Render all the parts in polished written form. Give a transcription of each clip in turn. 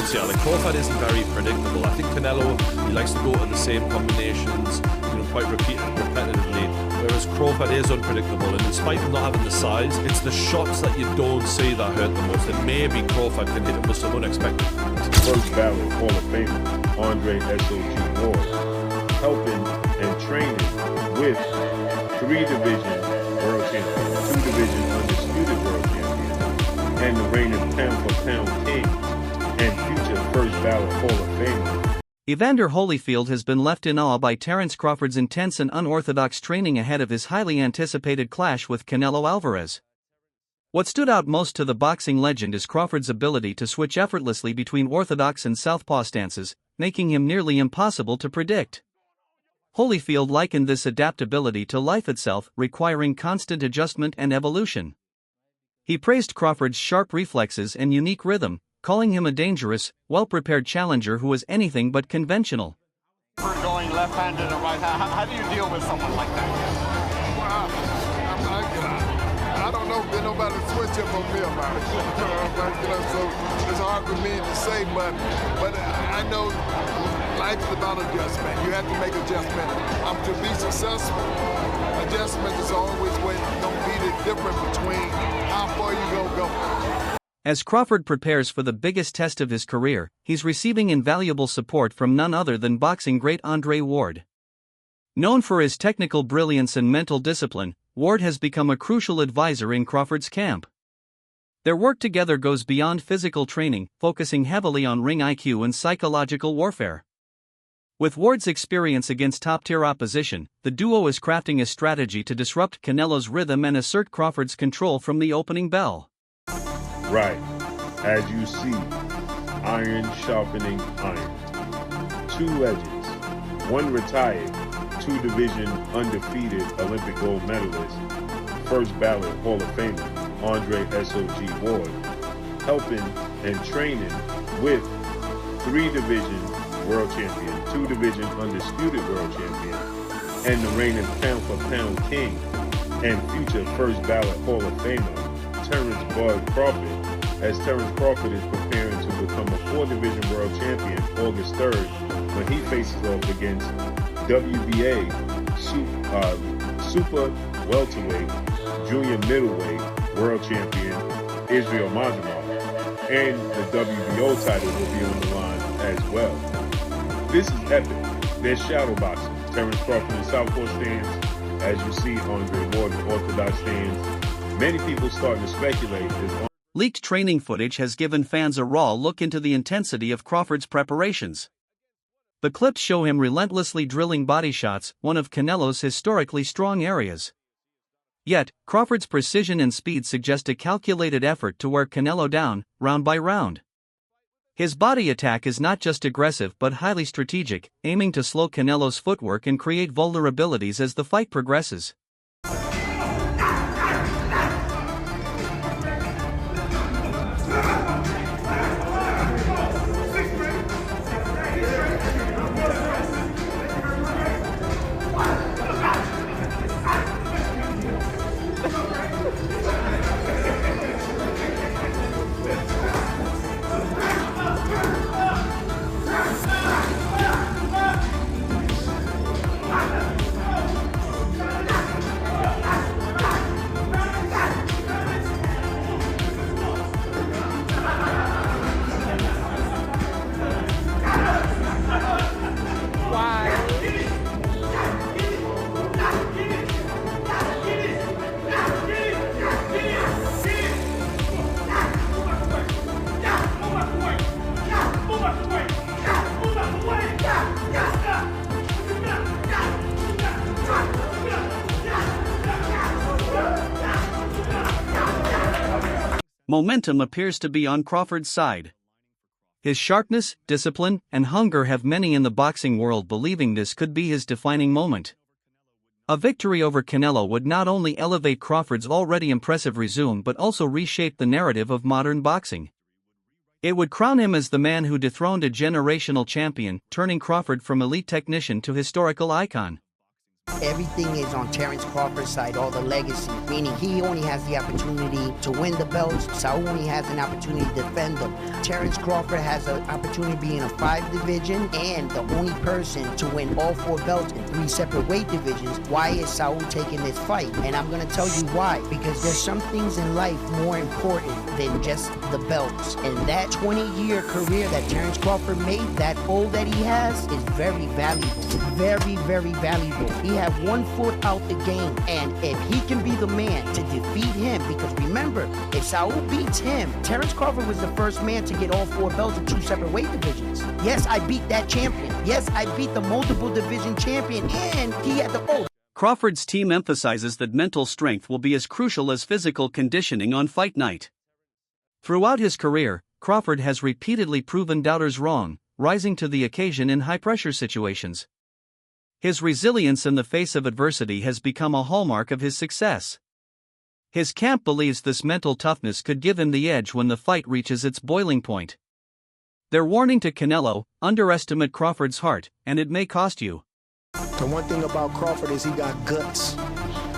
difference here. Like Crawford isn't very predictable. I think Canelo, he likes to go to the same combinations, quite repetitively, whereas Crawford is unpredictable, and in spite of not having the size, it's the shots that you don't see that hurt the most, and maybe Crawford can hit him with some unexpected. First ballot Hall of Famer Andre S.O.G. Ward, helping and training with 3-division world champion, 2-division undisputed world champion, and the reigning pound-for-pound king, and future first ballot Hall of Famer. Evander Holyfield has been left in awe by Terence Crawford's intense and unorthodox training ahead of his highly anticipated clash with Canelo Alvarez. What stood out most to the boxing legend is Crawford's ability to switch effortlessly between orthodox and southpaw stances, making him nearly impossible to predict. Holyfield likened this adaptability to life itself, requiring constant adjustment and evolution. He praised Crawford's sharp reflexes and unique rhythm, calling him a dangerous, well-prepared challenger who was anything but conventional. Going left-handed and right-handed, how do you deal with someone like that? Well, I don't know, there's nobody to switch up on me about it. So it's hard for me to say, but I know life is about adjustment. You have to make adjustment. To be successful, adjustment is always going to be the difference between how far you go. As Crawford prepares for the biggest test of his career, he's receiving invaluable support from none other than boxing great Andre Ward. Known for his technical brilliance and mental discipline, Ward has become a crucial advisor in Crawford's camp. Their work together goes beyond physical training, focusing heavily on ring IQ and psychological warfare. With Ward's experience against top-tier opposition, the duo is crafting a strategy to disrupt Canelo's rhythm and assert Crawford's control from the opening bell. Right, as you see, iron sharpening iron. 2 legends, 1 retired, 2-division undefeated Olympic gold medalist, first ballot Hall of Famer Andre S.O.G. Ward, helping and training with 3-division world champion, 2-division undisputed world champion, and the reigning pound-for-pound king, and future first ballot Hall of Famer Terence Bud Crawford, as Terence Crawford is preparing to become a 4-division world champion August 3rd when he faces off against WBA super welterweight, junior middleweight world champion Israel Majumdar, and the WBO title will be on the line as well. This is epic. There's shadow boxing. Terence Crawford in southpaw stance, as you see Andre Ward in orthodox stance. Many people starting to speculate this. Leaked training footage has given fans a raw look into the intensity of Crawford's preparations. The clips show him relentlessly drilling body shots, one of Canelo's historically strong areas. Yet, Crawford's precision and speed suggest a calculated effort to wear Canelo down, round by round. His body attack is not just aggressive but highly strategic, aiming to slow Canelo's footwork and create vulnerabilities as the fight progresses. Momentum appears to be on Crawford's side. His sharpness, discipline, and hunger have many in the boxing world believing this could be his defining moment. A victory over Canelo would not only elevate Crawford's already impressive resume but also reshape the narrative of modern boxing. It would crown him as the man who dethroned a generational champion, turning Crawford from elite technician to historical icon. Everything is on Terence Crawford's side, all the legacy, meaning he only has the opportunity to win the belts. Saul only has an opportunity to defend them. Terence Crawford has an opportunity to be in a 5 division and the only person to win all 4 belts in 3 separate weight divisions. Why is Saul taking this fight? And I'm going to tell you why. Because there's some things in life more important than just the belts. And that 20-year career that Terence Crawford made, that old that he has, is very valuable. Very, very valuable. He had 1 foot out the game, and if he can be the man to defeat him, because remember, if Saul beats him, Terence Crawford was the first man to get all 4 belts in 2 separate weight divisions. Yes, I beat that champion. Yes, I beat the multiple division champion, and he had the oath. Crawford's team emphasizes that mental strength will be as crucial as physical conditioning on fight night. Throughout his career, Crawford has repeatedly proven doubters wrong, rising to the occasion in high-pressure situations. His resilience in the face of adversity has become a hallmark of his success. His camp believes this mental toughness could give him the edge when the fight reaches its boiling point. Their warning to Canelo: underestimate Crawford's heart, and it may cost you. The one thing about Crawford is he got guts.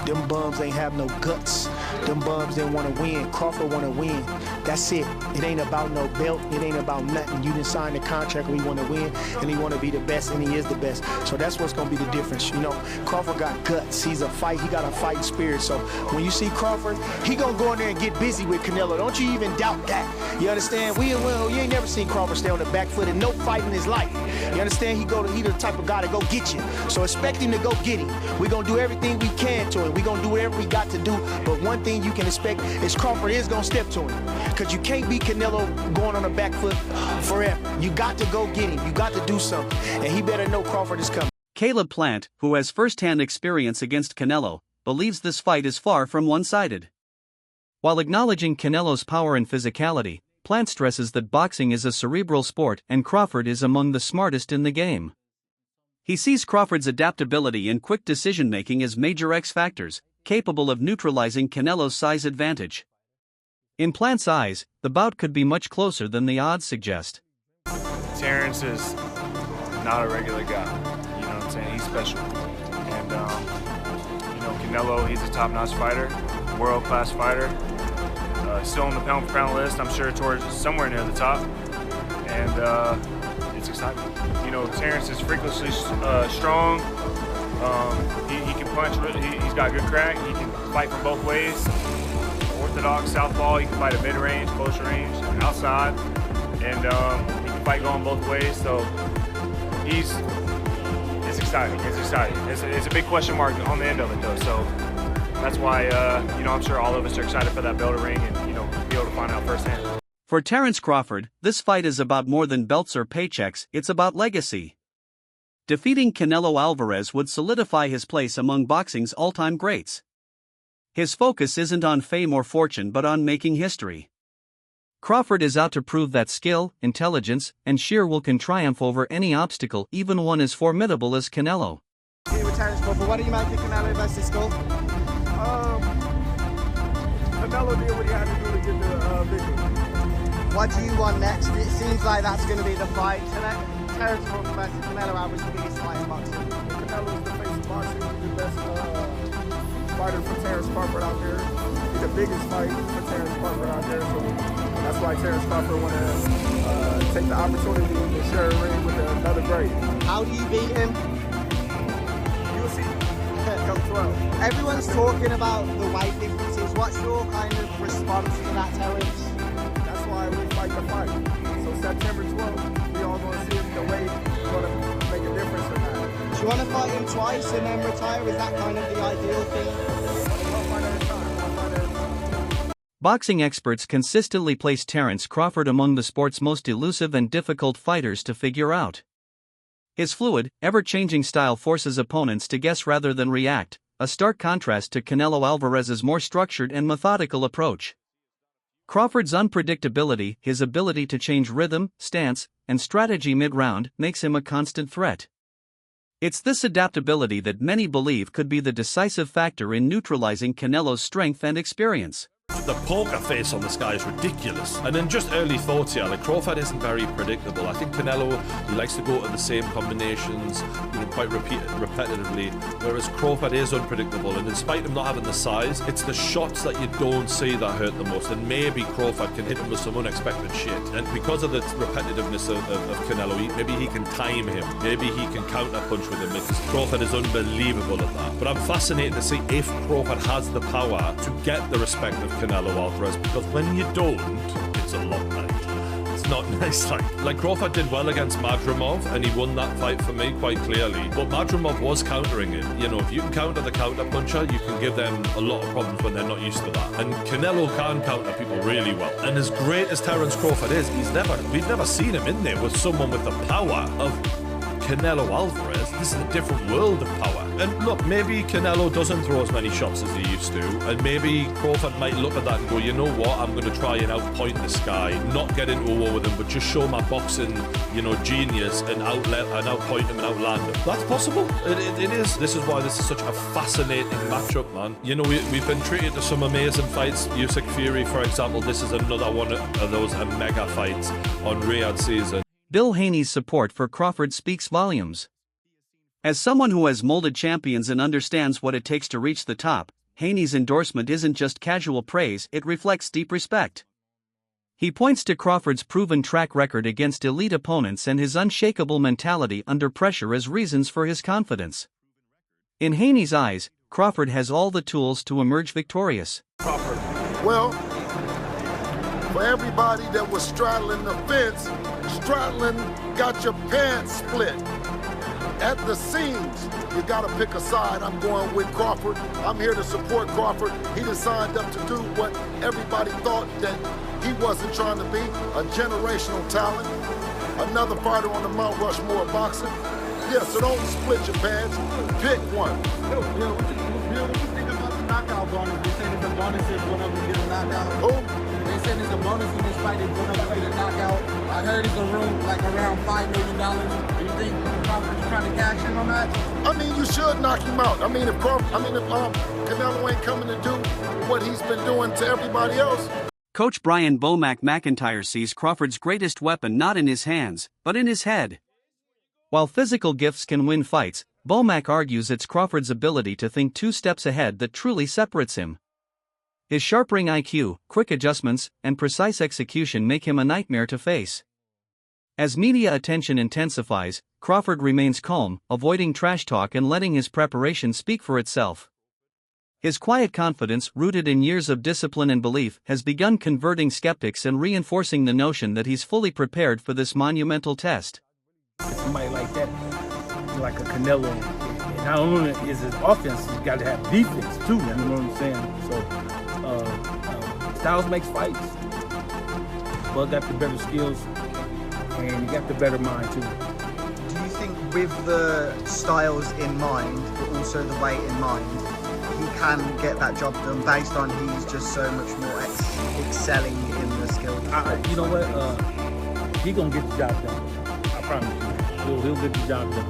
Them bums ain't have no guts. Them bums didn't want to win. Crawford want to win. That's it. It ain't about no belt. It ain't about nothing. You didn't sign the contract where he want to win, and he want to be the best, and he is the best. So that's what's going to be the difference. You know, Crawford got guts. He's a fight. He got a fighting spirit. So when you see Crawford, he going to go in there and get busy with Canelo. Don't you even doubt that. You understand? You ain't never seen Crawford stay on the back foot in no fight in his life. You understand? He the type of guy to go get you. So expect him to go get him. We're going to do everything we can to him. We're going to do whatever we got to do. But one thing you can expect is Crawford is going to step to him. Because you can't beat Canelo going on the back foot forever. You got to go get him. You got to do something. And he better know Crawford is coming. Caleb Plant, who has first-hand experience against Canelo, believes this fight is far from one-sided. While acknowledging Canelo's power and physicality, Plant stresses that boxing is a cerebral sport and Crawford is among the smartest in the game. He sees Crawford's adaptability and quick decision-making as major X factors, capable of neutralizing Canelo's size advantage. In Plant's eyes, the bout could be much closer than the odds suggest. Terence is not a regular guy. You know what I'm saying? He's special. And, Canelo, he's a top-notch fighter, world-class fighter. Still on the pound-for-pound list, I'm sure towards somewhere near the top. And it's exciting. You know, Terence is freakishly strong. He can punch. He's got good crack. He can fight from both ways. Orthodox, southpaw. He can fight at mid-range, close range, outside. And he can fight going both ways. So it's exciting. It's exciting. It's a big question mark on the end of it, though. So that's why, I'm sure all of us are excited for that bell to ring and, be able to find out firsthand. For Terence Crawford, this fight is about more than belts or paychecks, it's about legacy. Defeating Canelo Alvarez would solidify his place among boxing's all-time greats. His focus isn't on fame or fortune but on making history. Crawford is out to prove that skill, intelligence, and sheer will can triumph over any obstacle, even one as formidable as Canelo. Here with Terence Crawford, what do you make of Canelo versus Skull? Canelo did what he had to do to get the victory. What do you want next? It seems like that's going to be the fight tonight. Terence Crawford versus Canelo Alvarez, the biggest fight in boxing. Canelo's the face of boxing. He's the best fighter for Terence Crawford out there. He's the biggest fight for Terence Crawford out there. So that's why Terence Crawford want to take the opportunity to share a ring with another great. How do you beat him? You'll see. Come 12. Everyone's talking about the weight differences. What's your kind of response to that, Terence? That's why we fight the fight. So September 12th, we all going to see if the weight is going to make a difference or not. Do you want to fight him twice and then retire? Is that kind of the ideal thing? One fight at a time. Boxing experts consistently place Terence Crawford among the sport's most elusive and difficult fighters to figure out. His fluid, ever-changing style forces opponents to guess rather than react, a stark contrast to Canelo Alvarez's more structured and methodical approach. Crawford's unpredictability, his ability to change rhythm, stance, and strategy mid-round, makes him a constant threat. It's this adaptability that many believe could be the decisive factor in neutralizing Canelo's strength and experience. the poker face on this guy is ridiculous. And then just early thoughts here, like Crawford isn't very predictable. I think Canelo, he likes to go to the same combinations, quite repetitively, whereas Crawford is unpredictable. And despite him not having the size, it's the shots that you don't see that hurt the most. And maybe Crawford can hit him with some unexpected shit. And because of the repetitiveness of Canelo, maybe he can time him. Maybe he can counter punch with him, because Crawford is unbelievable at that. But I'm fascinated to see if Crawford has the power to get the respect of Canelo Alvarez, because when you don't, it's a long night. It's not nice. Like Crawford did well against Madrimov, and he won that fight for me quite clearly. But Madrimov was countering him. If you can counter the counter puncher, you can give them a lot of problems when they're not used to that. And Canelo can counter people really well. And as great as Terence Crawford is, we've never seen him in there with someone with the power of Canelo Alvarez. This is a different world of power. And look, maybe Canelo doesn't throw as many shots as he used to, and maybe Crawford might look at that and go, you know what, I'm going to try and outpoint this guy, not get into a war with him, but just show my boxing, genius and outpoint him and outland him. That's possible. It is. This is why this is such a fascinating matchup, man. We've been treated to some amazing fights. Usyk Fury, for example, this is another one of those mega fights on Riyadh season. Bill Haney's support for Crawford speaks volumes. As someone who has molded champions and understands what it takes to reach the top, Haney's endorsement isn't just casual praise, it reflects deep respect. He points to Crawford's proven track record against elite opponents and his unshakable mentality under pressure as reasons for his confidence. In Haney's eyes, Crawford has all the tools to emerge victorious. Crawford. Well, for everybody that was straddling the fence, straddling got your pants split at the seams. You gotta pick a side. I'm going with Crawford. I'm here to support Crawford. He just signed up to do what everybody thought that he wasn't trying to be, a generational talent, another fighter on the Mount Rushmore of boxing. Yeah, so don't split your pants. Pick one. What do you think about the knockout bonus? They say there's a bonus if one of them get a knockout. Who? They said there's a bonus in this fight if one of them get a knockout. I heard it's a room like around $5 million. Do you think Crawford's trying to cash in on that? I mean, you should knock him out. I mean, if Canelo ain't coming to do what he's been doing to everybody else. Coach Brian Bomac McIntyre sees Crawford's greatest weapon not in his hands, but in his head. While physical gifts can win fights, Bomac argues it's Crawford's ability to think 2 steps ahead that truly separates him. His sharp ring IQ, quick adjustments, and precise execution make him a nightmare to face. As media attention intensifies, Crawford remains calm, avoiding trash talk and letting his preparation speak for itself. His quiet confidence, rooted in years of discipline and belief, has begun converting skeptics and reinforcing the notion that he's fully prepared for this monumental test. Somebody like that, like a Canelo, and not only is his offense, he's got to have defense too, you know what I'm saying? So, styles makes fights. Bud got the better skills, and he got the better mind too. Do you think with the styles in mind, but also the weight in mind, he can get that job done based on he's just so much more excelling in the skill? You know what? He gonna get the job done. I promise you. He'll get the job done.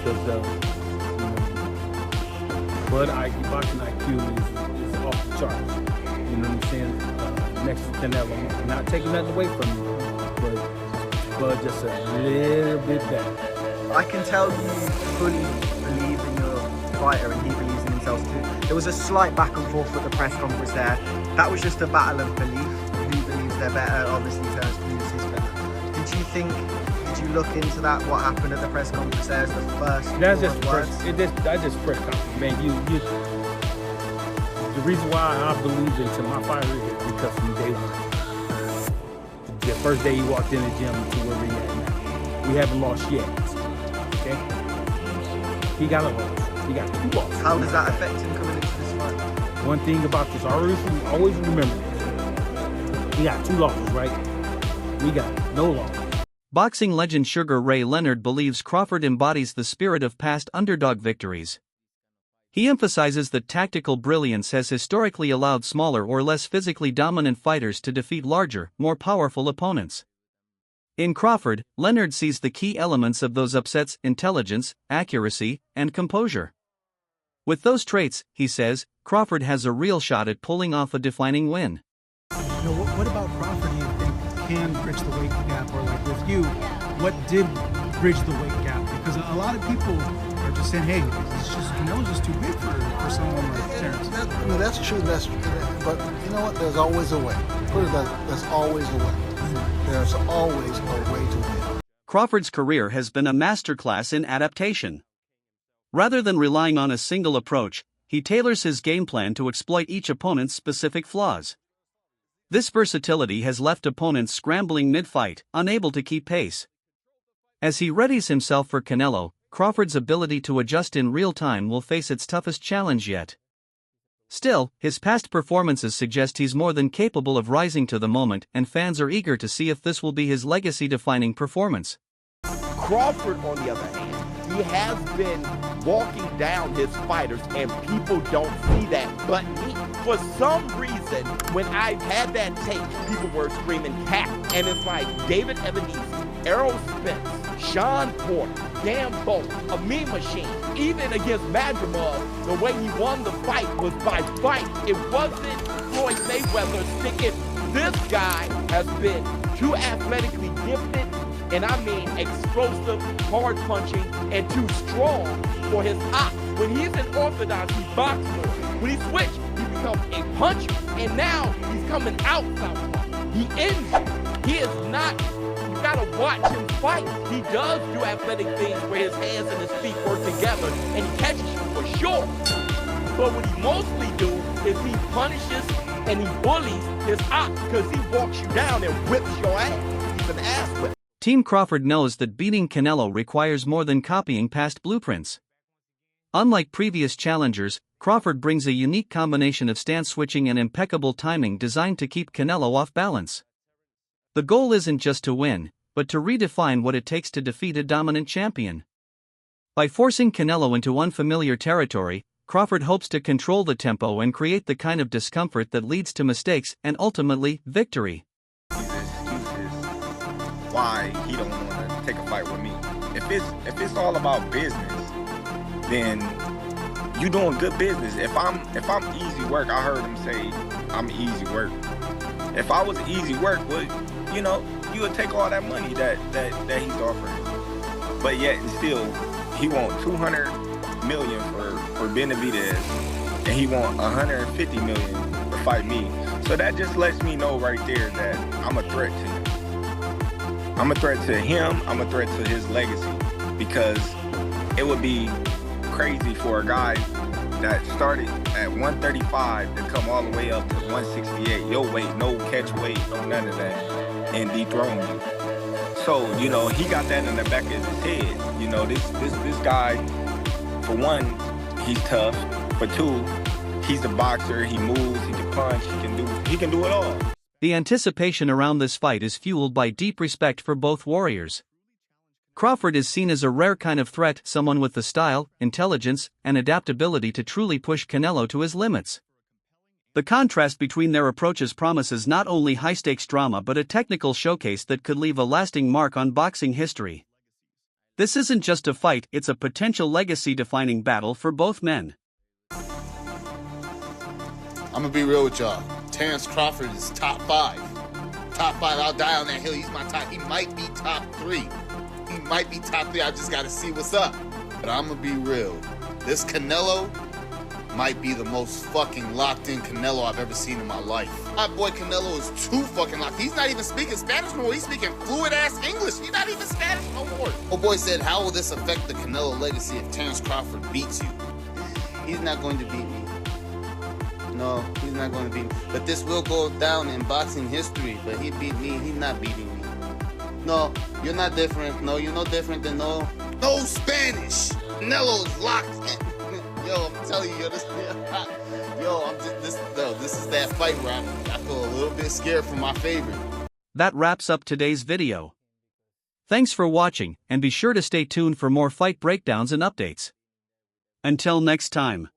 Because Bud boxing IQ is off the charts. You know what I'm saying? Next to Canelo, not taking nothing away from him, but Bud just a little bit better. I can tell you fully believe in your fighter, and he believes in himself too. There was a slight back and forth at the press conference there. That was just a battle of belief. Who believes they're better? Obviously, Terence believes he's better. Did you think? Did you look into that? What happened at the press conference there? As the first. That's just press conference, man. The reason why I believe into my fighter is because from day one, the first day he walked in the gym to where we at now, we haven't lost yet. Okay, he got a loss. He got 2 losses. How does that affect him coming into this fight? One thing about this, I always remember this. He got 2 losses, right? We got no losses. Boxing legend Sugar Ray Leonard believes Crawford embodies the spirit of past underdog victories. He emphasizes that tactical brilliance has historically allowed smaller or less physically dominant fighters to defeat larger, more powerful opponents. In Crawford, Leonard sees the key elements of those upsets: intelligence, accuracy, and composure. With those traits, he says, Crawford has a real shot at pulling off a defining win. What about Crawford do you think can bridge the weight gap? Or like with you, what did bridge the weight gap? Because a lot of people are just saying, hey, Canelo's just too big for someone like Terence. That's true, but you know what? There's always a way. Put it that there's always a way. There's always a way to win. Crawford's career has been a masterclass in adaptation. Rather than relying on a single approach, he tailors his game plan to exploit each opponent's specific flaws. This versatility has left opponents scrambling mid-fight, unable to keep pace. As he readies himself for Canelo, Crawford's ability to adjust in real time will face its toughest challenge yet. Still, his past performances suggest he's more than capable of rising to the moment, and fans are eager to see if this will be his legacy-defining performance. Crawford, on the other hand, he has been walking down his fighters, and people don't see that. But for some reason, when I've had that tape, people were screaming cat. And it's like David Ebenezer, Errol Spence, Sean Porter, Dan Bolt, a meme machine. Even against Madrimov, the way he won the fight was by fight. It wasn't Floyd Mayweather sticking. This guy has been too athletically gifted, and I mean explosive, hard punching, and too strong for his ops. When he's in orthodox, he boxes more. When he switched, he becomes a puncher, and now he's coming out southpaw. He ends it. He is not, you gotta watch him fight. He does do athletic things where his hands and his feet work together, and he catches you for sure. But what he mostly do is he punishes and he bullies his ops because he walks you down and whips your ass. He's an ass whip. Team Crawford knows that beating Canelo requires more than copying past blueprints. Unlike previous challengers, Crawford brings a unique combination of stance switching and impeccable timing designed to keep Canelo off balance. The goal isn't just to win, but to redefine what it takes to defeat a dominant champion. By forcing Canelo into unfamiliar territory, Crawford hopes to control the tempo and create the kind of discomfort that leads to mistakes and ultimately, victory. Why he don't want to take a fight with me. If it's all about business, then you doing good business. If I'm easy work, I heard him say I'm easy work. If I was easy work, well, you would take all that money that he's offering. But yet and still, he want 200 million for Benavidez, and he want 150 million to fight me. So that just lets me know right there that I'm a threat to him. I'm a threat to him, I'm a threat to his legacy, because it would be crazy for a guy that started at 135 to come all the way up to 168, your weight, no catch weight, no none of that, and dethrone you. So, he got that in the back of his head. This guy, for one, he's tough. For two, he's a boxer, he moves, he can punch, he can do it all. The anticipation around this fight is fueled by deep respect for both warriors. Crawford is seen as a rare kind of threat, someone with the style, intelligence, and adaptability to truly push Canelo to his limits. The contrast between their approaches promises not only high-stakes drama but a technical showcase that could leave a lasting mark on boxing history. This isn't just a fight, it's a potential legacy-defining battle for both men. I'm gonna be real with y'all. Terence Crawford is top 5. Top 5, I'll die on that hill. He's my top. He might be top 3. He might be top 3. I just gotta see what's up. But I'm gonna be real. This Canelo might be the most fucking locked in Canelo I've ever seen in my life. My boy Canelo is too fucking locked. He's not even speaking Spanish no more. He's speaking fluid ass English. He's not even Spanish no more. Oh boy said, how will this affect the Canelo legacy if Terence Crawford beats you? He's not going to beat me. No, he's not going to beat me. But this will go down in boxing history. But he beat me. He's not beating me. No, you're not different. No, you're no different than no Spanish. Canelo is locked in. Yo, I'm telling you, this is that fight where I feel a little bit scared for my favorite. That wraps up today's video. Thanks for watching, and be sure to stay tuned for more fight breakdowns and updates. Until next time.